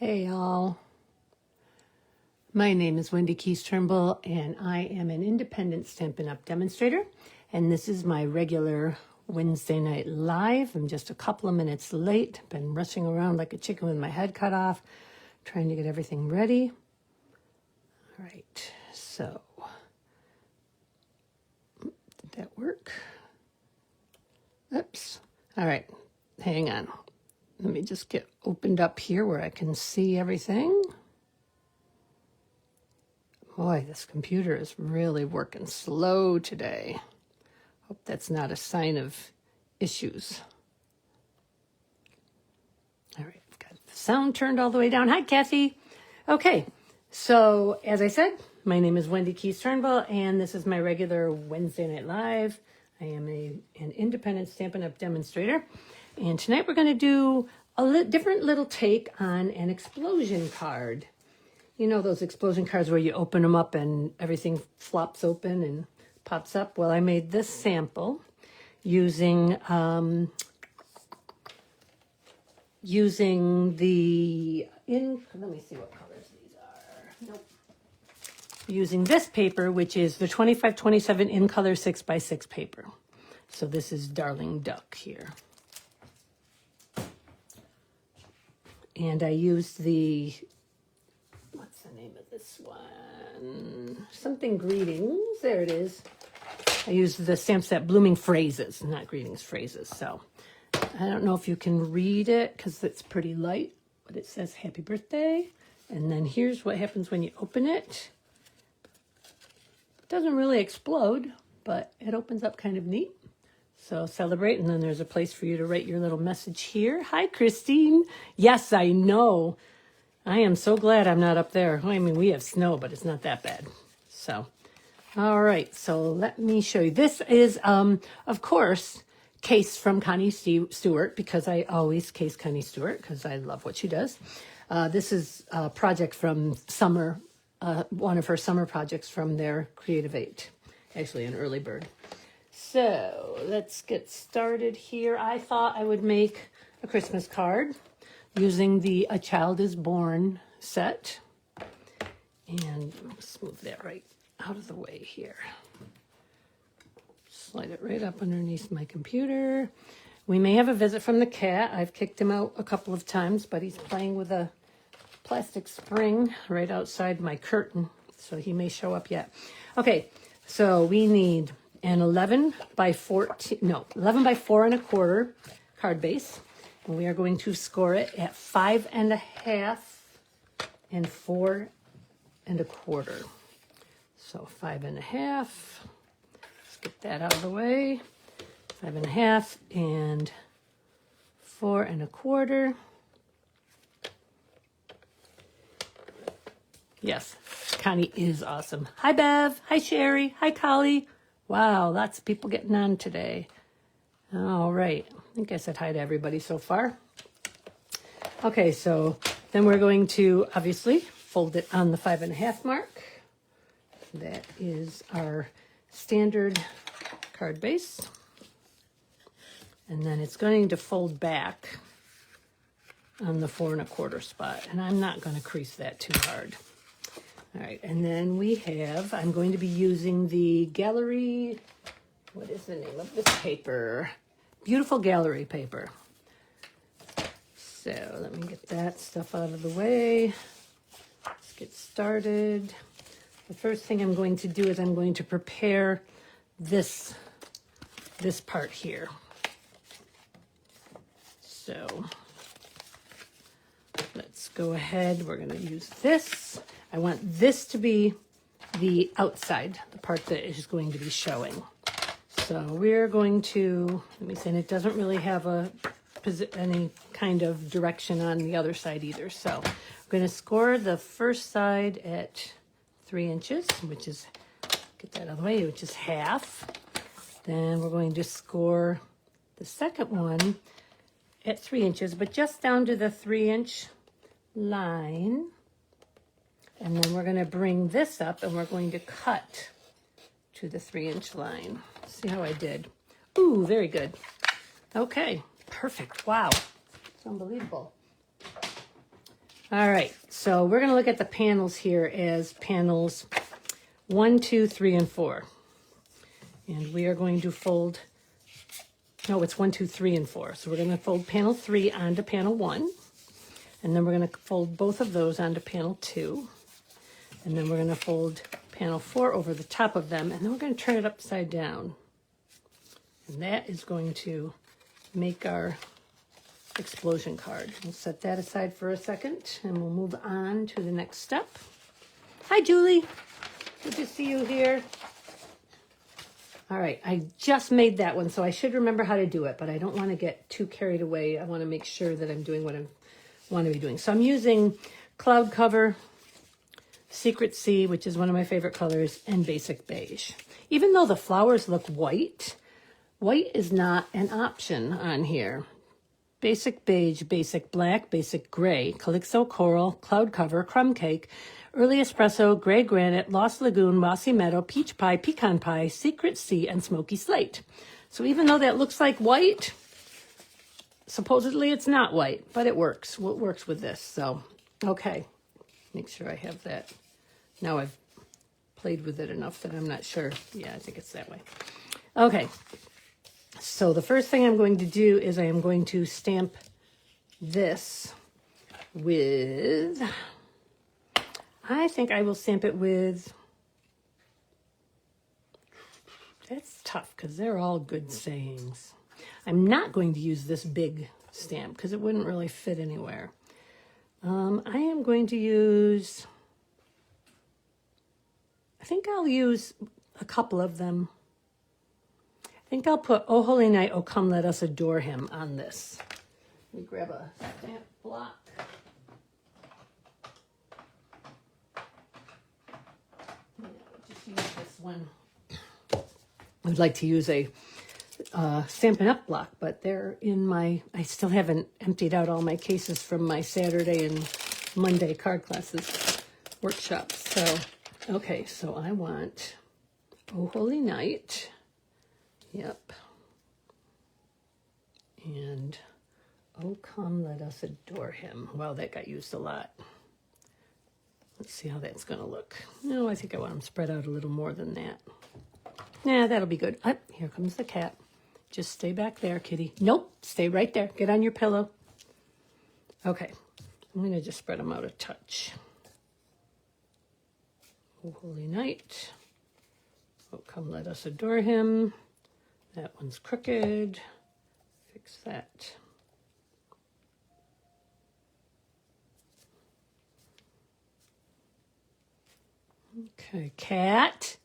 Hey y'all, my name is Wendy Keys Turnbull and I am an independent Stampin' Up! Demonstrator, and this is my regular Wednesday night live. I'm just a couple of minutes late. Been rushing around like a chicken with my head cut off, trying to get everything ready. All right, so did that work? Oops. All right, hang on. Let me just get opened up here where I can see everything. Boy, this computer is really working slow today. Hope that's not a sign of issues. All right, I've got the sound turned all the way down. Hi, Kathy. Okay, so as I said, my name is Wendy Keys Turnbull, and this is my regular Wednesday Night Live. I am an independent Stampin' Up! Demonstrator. And tonight we're going to do a different little take on an explosion card. You know those explosion cards where you open them up and everything flops open and pops up? Well, I made this sample using let me see what colors these are. Nope. Using this paper, which is the 2527 in color 6x6 paper. So this is Darling Duck here. And I used the, what's the name of this one? Something Greetings. There it is. I used the stamp set Blooming Phrases, not Greetings, Phrases. So I don't know if you can read it because it's pretty light, but it says Happy Birthday. And then here's what happens when you open it. It doesn't really explode, but it opens up kind of neat. So celebrate, and then there's a place for you to write your little message here. Hi, Christine. Yes, I know. I am so glad I'm not up there. I mean, we have snow, but it's not that bad. So, all right. So let me show you. This is, of course, case from Connie Stewart, because I always case Connie Stewart because I love what she does. This is a project from summer, one of her summer projects from their Creative 8, actually an early bird. So let's get started here. I thought I would make a Christmas card using the A Child is Born set. And let's move that right out of the way here. Slide it right up underneath my computer. We may have a visit from the cat. I've kicked him out a couple of times, but he's playing with a plastic spring right outside my curtain, so he may show up yet. Okay, so we need an 11 by 4 1/4 card base. And we are going to score it at 5 1/2 and 4 1/4. So 5 1/2. Let's get that out of the way. 5 1/2 and 4 1/4. Yes, Connie is awesome. Hi, Bev. Hi, Sherry. Hi, Collie. Wow, lots of people getting on today. All right. I think I said hi to everybody so far. Okay, so then we're going to obviously fold it on the 5 1/2 mark. That is our standard card base. And then it's going to fold back on the 4 1/4 spot. And I'm not going to crease that too hard. All right, and then we have, I'm going to be using the Gallery, what is the name of this paper? Beautiful Gallery paper. So let me get that stuff out of the way. Let's get started. The first thing I'm going to do is I'm going to prepare this part here. So let's go ahead. We're going to use this. I want this to be the outside, the part that is going to be showing. So we're going to, let me see, and it doesn't really have any kind of direction on the other side either. So I'm going to score the first side at 3 inches, which is, get that out of the way, which is half. Then we're going to score the second one at 3 inches, but just down to the 3-inch line. And then we're going to bring this up and we're going to cut to the 3-inch line. See how I did? Ooh, very good. Okay, perfect. Wow, it's unbelievable. All right, so we're going to look at the panels here as panels 1, 2, 3, and 4. And we are going to fold, no, it's 1, 2, 3, and 4. So we're going to fold panel 3 onto panel 1. And then we're going to fold both of those onto panel 2. And then we're going to fold panel 4 over the top of them. And then we're going to turn it upside down. And that is going to make our explosion card. We'll set that aside for a second and we'll move on to the next step. Hi, Julie. Good to see you here. All right, I just made that one, so I should remember how to do it, but I don't want to get too carried away. I want to make sure that I'm doing what I want to be doing. So I'm using Cloud Cover, Secret Sea, which is one of my favorite colors, and Basic Beige. Even though the flowers look white, white is not an option on here. Basic Beige, Basic Black, Basic Gray, Calypso Coral, Cloud Cover, Crumb Cake, Early Espresso, Gray Granite, Lost Lagoon, Mossy Meadow, Peach Pie, Pecan Pie, Secret Sea, and Smoky Slate. So even though that looks like white, supposedly it's not white, but it works. Well, it works with this. So, okay. Make sure I have that. Now I've played with it enough that I'm not sure. Yeah, I think it's that way. Okay. So the first thing I'm going to do is I am going to stamp this with, I think I will stamp it with, that's tough because they're all good sayings. I'm not going to use this big stamp because it wouldn't really fit anywhere. I am going to use, I think I'll use a couple of them. I think I'll put "Oh Holy Night, Oh Come Let Us Adore Him" on this. Let me grab a stamp block. Yeah, just use this one. I'd like to use a Stampin' Up! Block, but they're in my, I still haven't emptied out all my cases from my Saturday and Monday card classes workshops. So, okay, so I want "Oh Holy Night." Yep. And "Oh Come Let Us Adore Him." Wow, that got used a lot. Let's see how that's going to look. No, I think I want them spread out a little more than that. Nah, that'll be good. Oh, here comes the cat. Just stay back there, kitty. Nope, stay right there. Get on your pillow. Okay, I'm going to just spread them out a touch. "Oh Holy Night. Oh Come Let Us Adore Him." That one's crooked. Fix that. Okay, cat.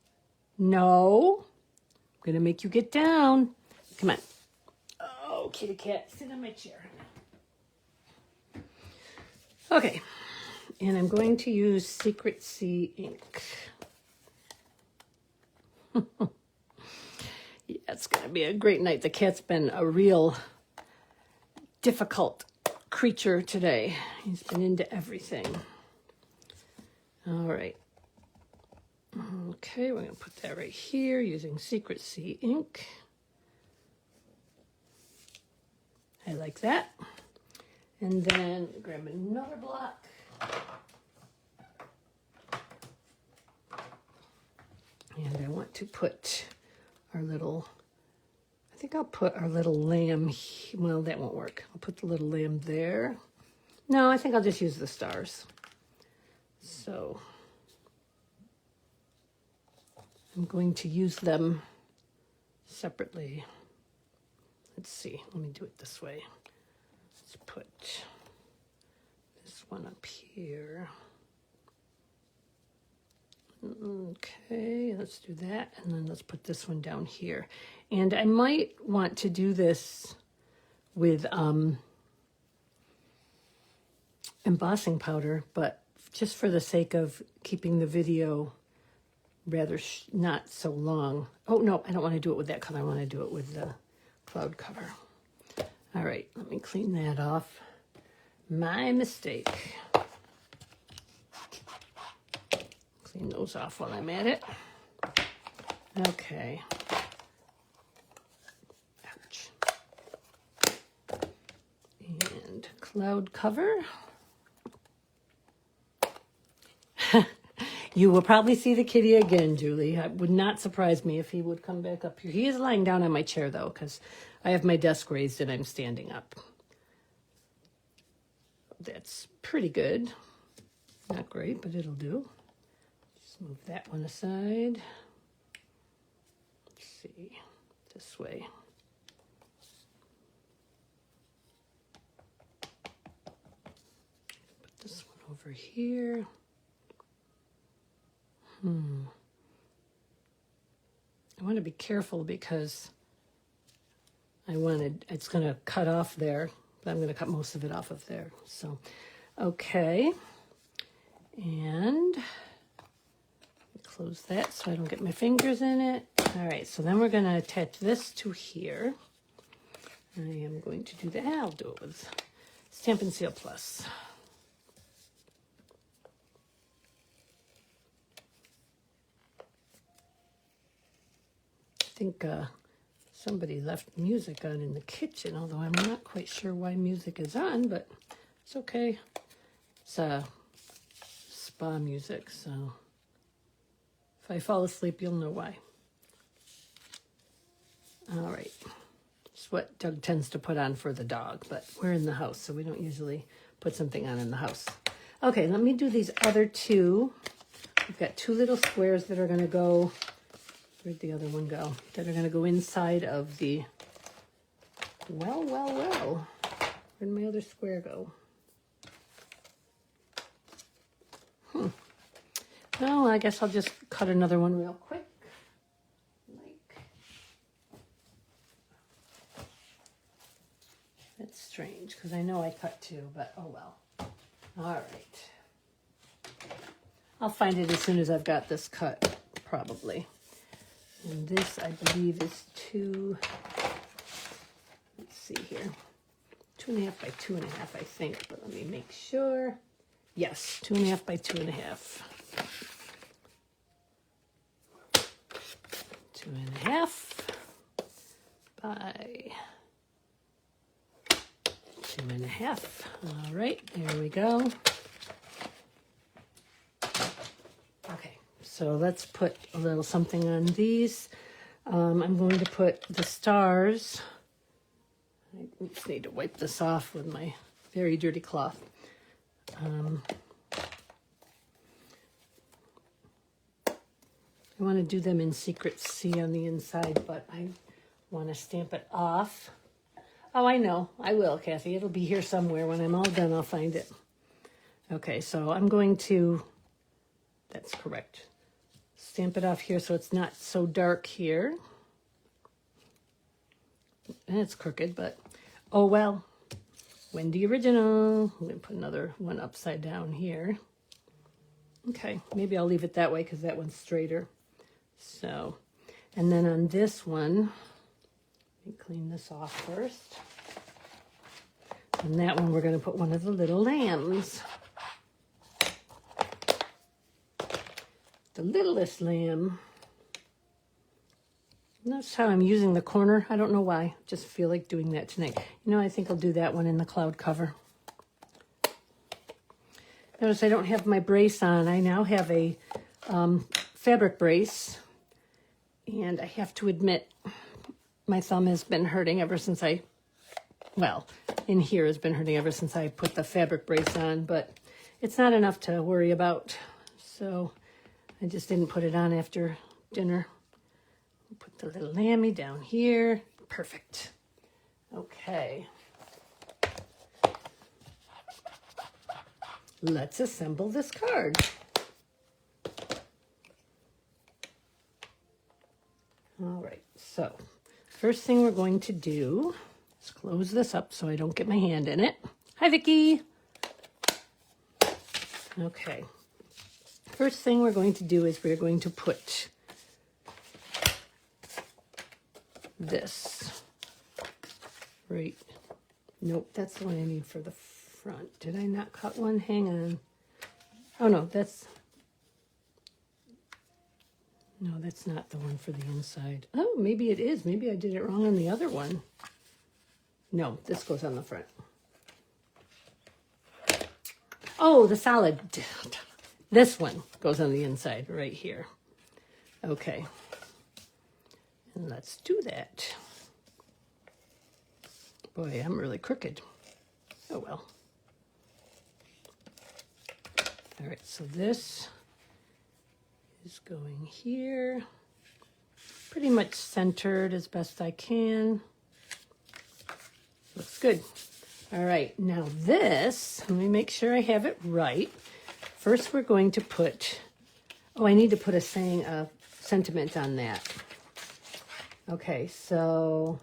No. I'm going to make you get down. Come on. Oh, kitty cat, sit on my chair. Okay, and I'm going to use Secret Sea ink. Yeah, it's going to be a great night. The cat's been a real difficult creature today. He's been into everything. All right. Okay, we're going to put that right here using Secret Sea ink. I like that. And then grab another block. And I want to put our little, I think I'll put our little lamb, well, that won't work. I'll put the little lamb there. No, I think I'll just use the stars. So I'm going to use them separately. Let's see, let me do it this way. Let's put this one up here. Okay, let's do that, and then let's put this one down here. And I might want to do this with embossing powder, but just for the sake of keeping the video rather not so long. Oh, no, I don't want to do it with that color. I want to do it with the Cloud Cover. All right, let me clean that off. My mistake. Clean those off while I'm at it. Okay. Ouch. And Cloud Cover. You will probably see the kitty again, Julie. It would not surprise me if he would come back up here. He is lying down on my chair, though, because I have my desk raised and I'm standing up. That's pretty good. Not great, but it'll do. Just move that one aside. Let's see, this way. Put this one over here. I want to be careful because it's going to cut off there, but I'm going to cut most of it off of there. So, okay. And close that so I don't get my fingers in it. All right, so then we're going to attach this to here. I am going to do that. I'll do it with Stampin' Seal Plus. I think somebody left music on in the kitchen, although I'm not quite sure why music is on, but it's okay. It's spa music, so if I fall asleep, you'll know why. All right. It's what Doug tends to put on for the dog, but we're in the house, so we don't usually put something on in the house. Okay, let me do these other two. We've got two little squares that are going to go... Where'd the other one go? That are going to go inside of the... Well. Where'd my other square go? No, I guess I'll just cut another one real quick. That's strange, because I know I cut two, but oh well. All right. I'll find it as soon as I've got this cut, probably. And this, I believe, is let's see here, 2.5 by 2.5, I think, but let me make sure. Yes, 2.5 by 2.5. 2.5 by 2.5. All right, there we go. Okay, so let's put a little something on these. I'm going to put the stars. I just need to wipe this off with my very dirty cloth. I want to do them in Secret C on the inside, but I want to stamp it off. Oh, I know. I will, Kathy. It'll be here somewhere. When I'm all done, I'll find it. Okay, so I'm going to, that's correct, stamp it off here so it's not so dark here. And it's crooked, but oh well. Wendy Original. I'm going to put another one upside down here. Okay, maybe I'll leave it that way because that one's straighter. So, and then on this one, let me clean this off first. On that one, we're going to put one of the little lambs. The littlest lamb. Notice how I'm using the corner. I don't know why. Just feel like doing that tonight. You know, I think I'll do that one in the cloud cover. Notice I don't have my brace on. I now have a fabric brace. And I have to admit, my thumb has been hurting ever since in here has been hurting ever since I put the fabric brace on. But it's not enough to worry about. So I just didn't put it on after dinner. Put the little lammy down here. Perfect. Okay. Let's assemble this card. All right, so first thing we're going to do is close this up so I don't get my hand in it. Hi, Vicki. Okay. First thing we're going to do is we're going to put this right. Nope, that's the one I need for the front. Did I not cut one? Hang on. Oh no, that's not the one for the inside. Oh, maybe it is. Maybe I did it wrong on the other one. No, this goes on the front. Oh, the solid. This one goes on the inside right here. Okay. And let's do that. Boy, I'm really crooked. Oh well. All right, so this is going here. Pretty much centered as best I can. Looks good. All right, now this, let me make sure I have it right. First we're going to put, I need to put a saying, a sentiment on that. Okay, so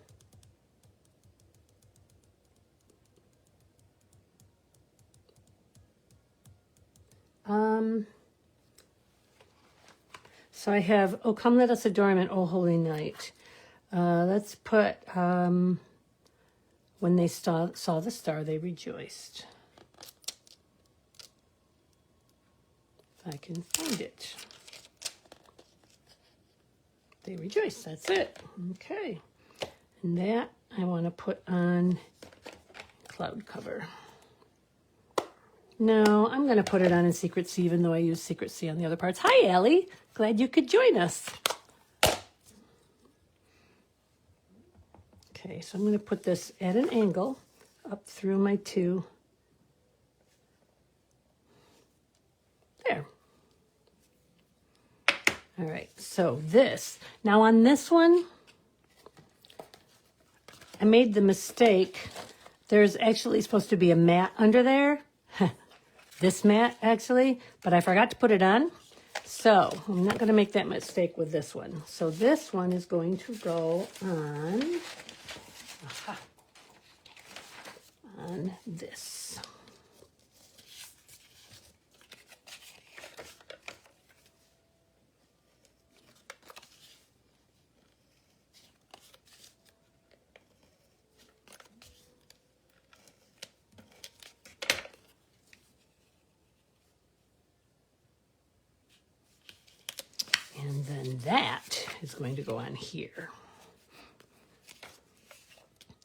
so I have, oh, come let us adore him in O Holy Night. Let's put, when they saw the star, they rejoiced. If I can find it. They rejoiced, that's it. Okay. And that I want to put on cloud cover. No, I'm going to put it on in Secret C, even though I use Secret C on the other parts. Hi, Allie. Glad you could join us. Okay, so I'm going to put this at an angle up through my two. There. All right, so this. Now on this one, I made the mistake. There's actually supposed to be a mat under there. This mat, actually, but I forgot to put it on. So I'm not going to make that mistake with this one. So this one is going to go on this. And then that is going to go on here.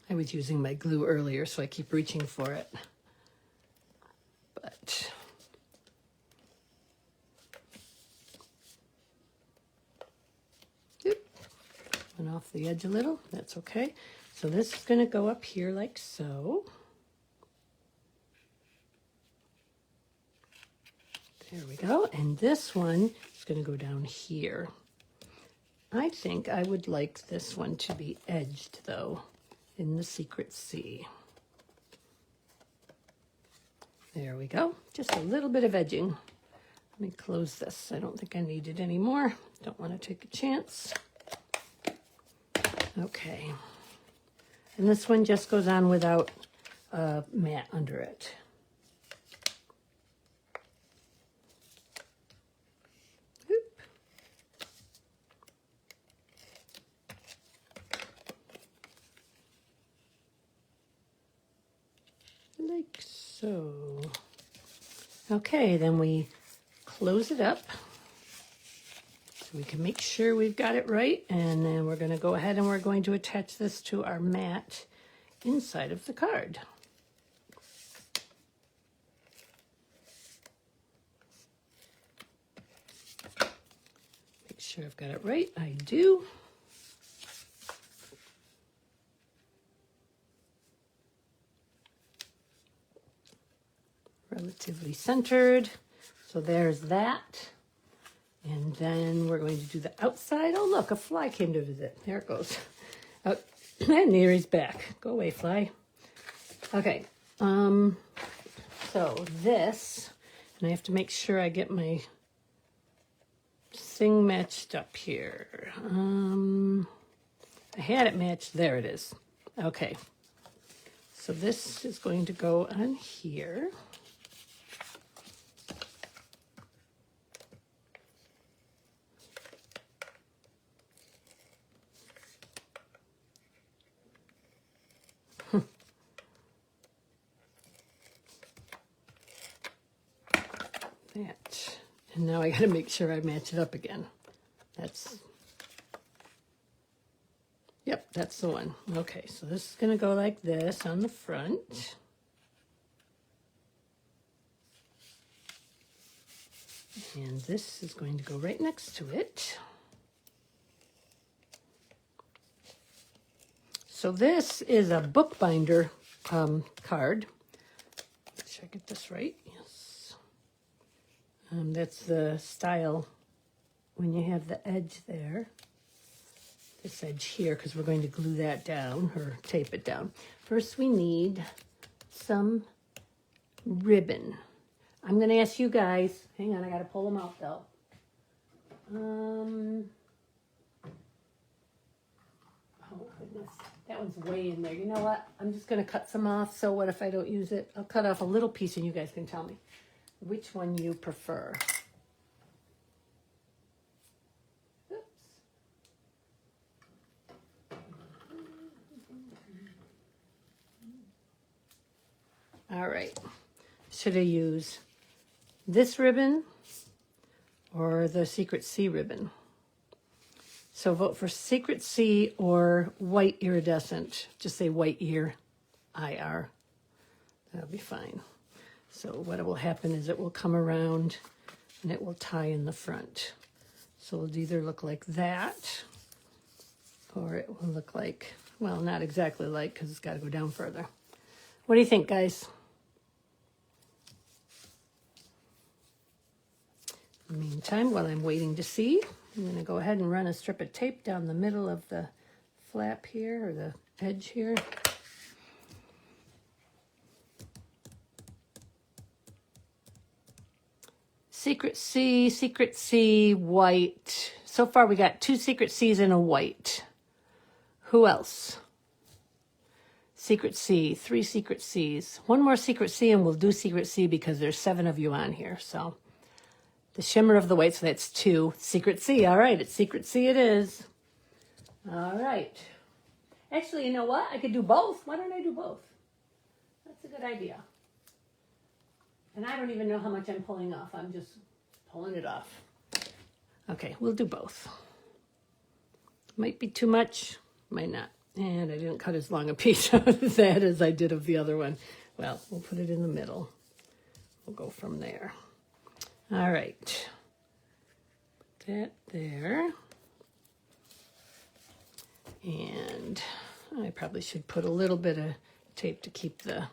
I was using my glue earlier, so I keep reaching for it. But went off the edge a little. That's okay. So this is going to go up here like so. There we go. And this one is going to go down here. I think I would like this one to be edged, though, in the Secret C. There we go. Just a little bit of edging. Let me close this. I don't think I need it anymore. Don't want to take a chance. Okay. And this one just goes on without a mat under it. Like so. Okay, then we close it up so we can make sure we've got it right, and then we're going to go ahead and we're going to attach this to our mat inside of the card. Make sure I've got it right. I do. Relatively centered. So there's that. And then we're going to do the outside. Oh, look, a fly came to visit. There it goes. Oh, and here he's back. Go away, fly. Okay. So this, and I have to make sure I get my thing matched up here. I had it matched. There it is. Okay. So this is going to go on here. That. And now I got to make sure I match it up again. Yep, that's the one. Okay, so this is going to go like this on the front. And this is going to go right next to it. So this is a bookbinder card. Make sure I get this right. Yes. That's the style when you have the edge there. This edge here, because we're going to glue that down or tape it down. First we need some ribbon. I'm going to ask you guys, hang on, I got to pull them out though. Oh goodness, that one's way in there. You know what? I'm just going to cut some off, so what if I don't use it? I'll cut off a little piece and you guys can tell me which one you prefer. All right, should I use this ribbon or the Secret C ribbon? So vote for Secret C or white iridescent. Just say white ear, IR. That'll be fine. So what will happen is it will come around and it will tie in the front. So it'll either look like that or it will look like, well, not exactly like, because it's got to go down further. What do you think, guys? In the meantime, while I'm waiting to see, I'm going to go ahead and run a strip of tape down the middle of the flap here, or the edge here. Secret C, white. So far we got 2 Secret C's and a white. Who else? Secret C, 3 Secret C's. 1 more Secret C and we'll do Secret C because there's 7 of you on here, so. The shimmer of the white, so that's 2. Secret C, all right, it's Secret C it is. All right. Actually, you know what? I could do both. Why don't I do both? That's a good idea. And I don't even know how much I'm pulling off. I'm just pulling it off. Okay, we'll do both. Might be too much, might not. And I didn't cut as long a piece out of that as I did of the other one. Well, we'll put it in the middle. We'll go from there. All right, put that there. And I probably should put a little bit of tape to keep the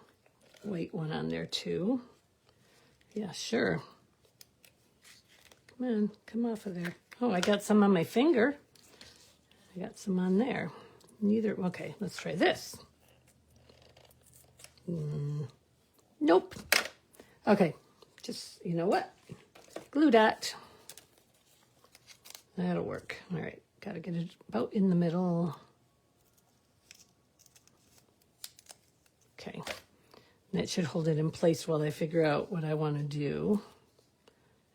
white one on there too. Yeah, sure. Come on, come off of there. Oh, I got some on my finger. I got some on there. Neither, okay, let's try this. Nope. Okay, just, you know what? Glue dot. That'll work. All right, gotta get it about in the middle. Okay, that should hold it in place while I figure out what I want to do.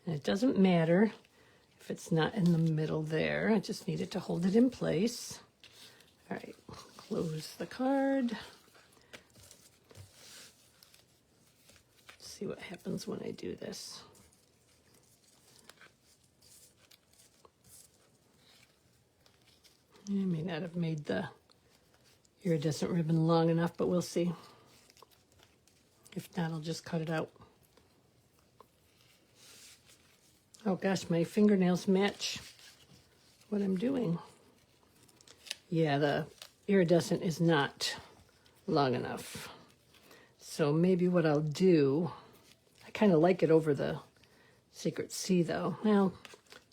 And it doesn't matter if it's not in the middle there. I just need it to hold it in place. All right, close the card. Let's see what happens when I do this. I may not have made the iridescent ribbon long enough, but we'll see. If not, I'll just cut it out. Oh gosh, my fingernails match what I'm doing. Yeah, the iridescent is not long enough. So maybe what I'll do, I kind of like it over the Secret C though. Well,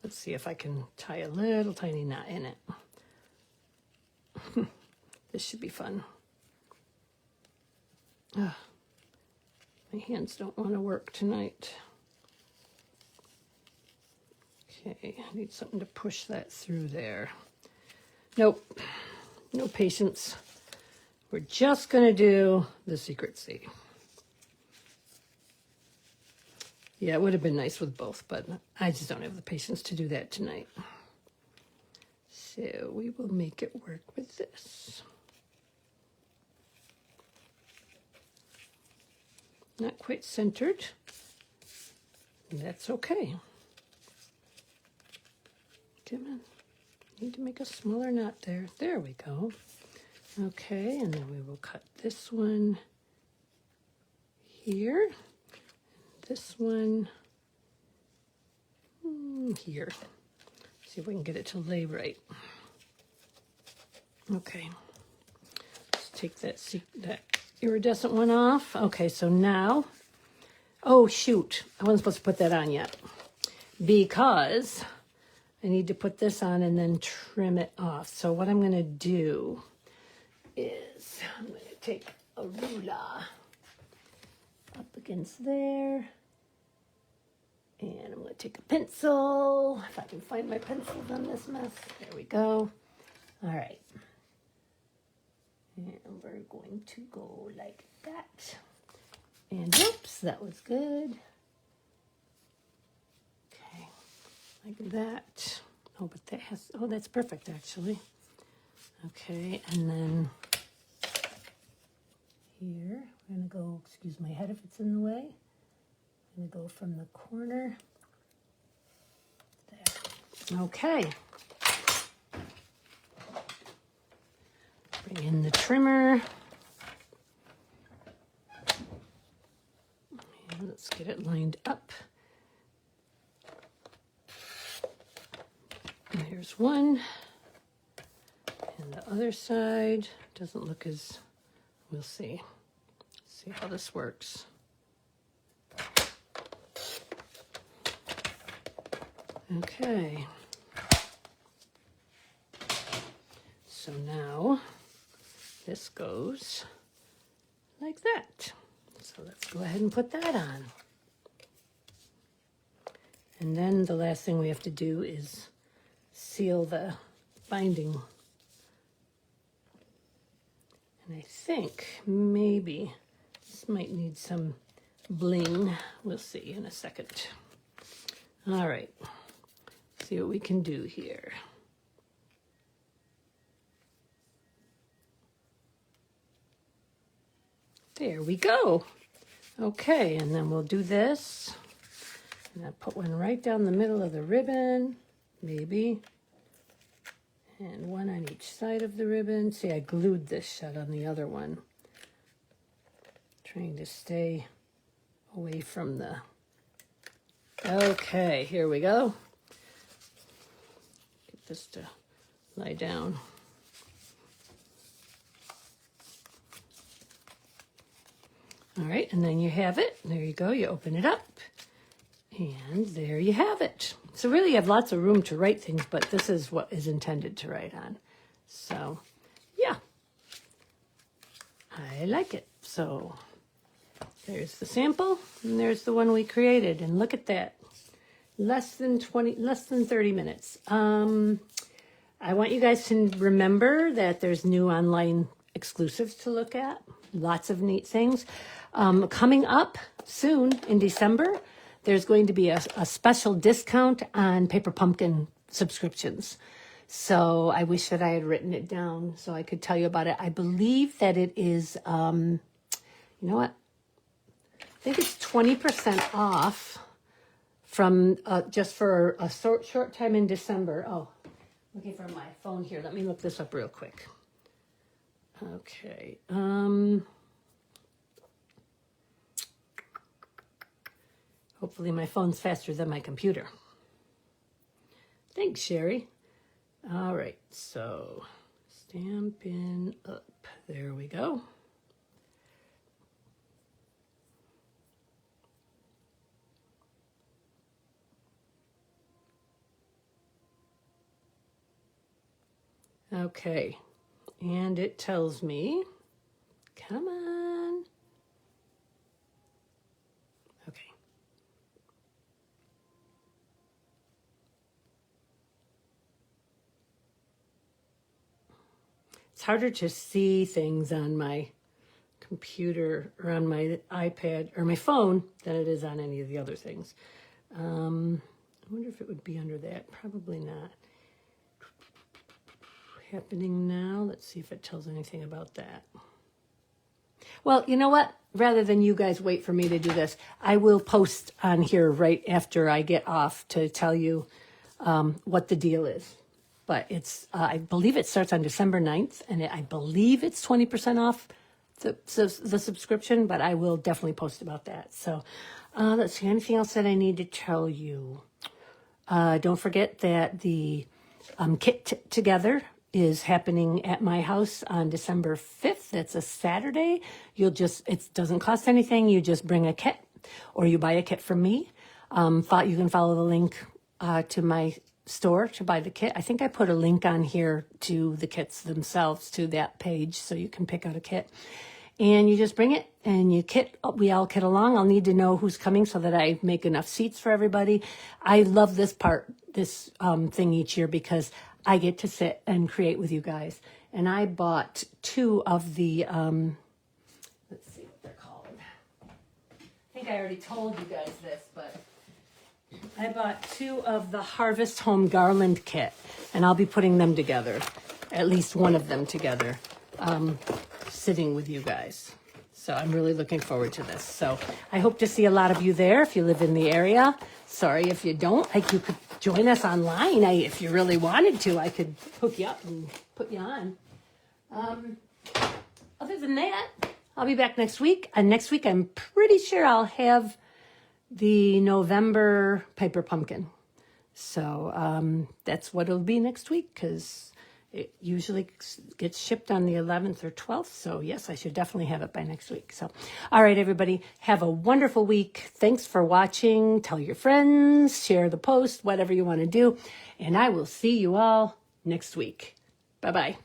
let's see if I can tie a little tiny knot in it. This should be fun. My hands don't want to work tonight. Okay, I need something to push that through there. Nope, no patience. We're just going to do the Secret C. Yeah, it would have been nice with both, but I just don't have the patience to do that tonight. So we will make it work with this. Not quite centered. That's okay. Come on. Need to make a smaller knot there. There we go. Okay, and then we will cut this one here. This one here. See if we can get it to lay right. Okay. Let's take that iridescent one off. Okay, so now, oh shoot, I wasn't supposed to put that on yet because I need to put this on and then trim it off. So what I'm going to do is I'm going to take a ruler up against there, and I'm going to take a pencil, if I can find my pencils on this mess. There we go. All right. And we're going to go like that. And oops, that was good. Okay, like that. Oh, but that has, oh, that's perfect actually. Okay, and then here, we're gonna go, excuse my head if it's in the way. I'm gonna go from the corner. There. Okay. Bring in the trimmer. And let's get it lined up. And here's one. And the other side doesn't look as, we'll see. See how this works. Okay. So now this goes like that. So let's go ahead and put that on. And then the last thing we have to do is seal the binding. And I think maybe this might need some bling. We'll see in a second. All right, see what we can do here. There we go. Okay, and then we'll do this. And I put one right down the middle of the ribbon, maybe. And one on each side of the ribbon. See, I glued this shut on the other one. Trying to stay away from the... Okay, here we go. Get this to lie down. All right, and then you have it. There you go. You open it up. And there you have it. So really you have lots of room to write things, but this is what is intended to write on. So, yeah. I like it. So, there's the sample, and there's the one we created. And look at that. Less than 30 minutes. I want you guys to remember that there's new online exclusives to look at. Lots of neat things. Coming up soon in December, there's going to be a special discount on Paper Pumpkin subscriptions. So I wish that I had written it down so I could tell you about it. I believe that it is, you know what? I think it's 20% off from just for a short time in December. Oh, looking for my phone here. Let me look this up real quick. Okay. Hopefully my phone's faster than my computer. Thanks, Sherry. All right, so Stampin' Up. There we go. Okay, and it tells me, come on. Okay. It's harder to see things on my computer or on my iPad or my phone than it is on any of the other things. I wonder if it would be under that. Probably not. Happening now. Let's see if it tells anything about that. Well, you know what? Rather than you guys wait for me to do this, I will post on here right after I get off to tell you what the deal is. But it's, I believe it starts on December 9th, and I believe it's 20% off the subscription, but I will definitely post about that. So let's see, anything else that I need to tell you? Don't forget that the kit together is happening at my house on December 5th. That's a Saturday. It doesn't cost anything. You just bring a kit or you buy a kit from me. You can follow the link to my store to buy the kit. I think I put a link on here to the kits themselves, to that page, so you can pick out a kit. And you just bring it and we all kit along. I'll need to know who's coming so that I make enough seats for everybody. I love this thing each year because I get to sit and create with you guys. And I bought 2 of the, let's see what they're called. I think I already told you guys this, but I bought 2 of the Harvest Home Garland kit, and I'll be putting them together, at least one of them together, sitting with you guys. So I'm really looking forward to this. So I hope to see a lot of you there if you live in the area. Sorry if you don't. You could join us online. If you really wanted to, I could hook you up and put you on. Other than that, I'll be back next week. And next week, I'm pretty sure I'll have the November paper pumpkin. So that's what it'll be next week, because it usually gets shipped on the 11th or 12th. So yes, I should definitely have it by next week. So, all right, everybody, have a wonderful week. Thanks for watching. Tell your friends, share the post, whatever you want to do. And I will see you all next week. Bye-bye.